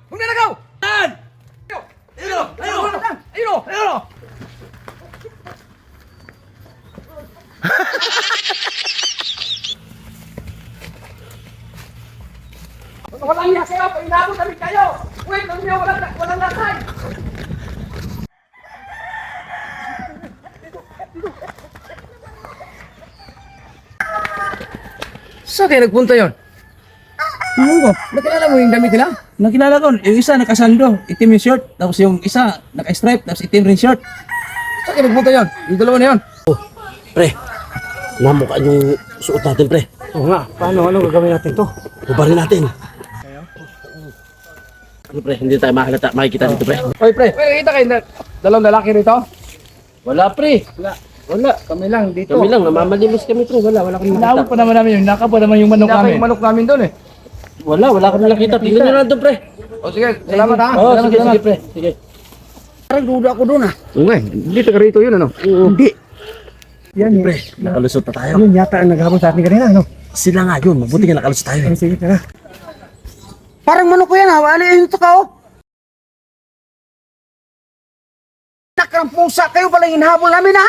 Huwag na nagaw! Saan? Ayun! Ayun! Ayun! Ayun! Walang iya kayo! Painabot kami kayo! Wait! Walang lasay! Saan kayo nagpunta yun? Ano ko? Nakilala mo yung damit nila? Nakilala ko, yung isa nakasando, itim yung short, tapos yung isa naka-stripe, tapos itim rin short. Saan kayo nagpunta yun? Yung dalawa na yun? Pre, namukha yung suot natin, pre. Oo nga, paano gagawin natin to? Ubarin natin. Ano, pre, hindi tayo makikita dito, pre. Oy, pre. May nakita kayo na dalawang lalaki rito? Wala, pre. Wala. Kami lang dito. Kami lang, namamalimos kami, pre. Wala kami Inawag nakita. pa naman namin yun, naka pa naman yung manok Wala namin. kayong manok namin doon eh. Wala kami nakita. Tingnan nyo na doon, pre. O sige, salamat ha. Oo, Salamat, sige, salamat. pre. Sige. Parang duda ako doon ah. Oo nga, dito ka rito yun ano? Hindi. Yan, Pre, nakalusot na tayo. yun yata ang naghabol sa atin kanina, no? Sila nga yun, mabuti nga nakalusot tayo. Sige, tara. Parang manok ko yan ha. Ano yun ito ka oh? Nakang pusa kayo pala hinahabol namin ha?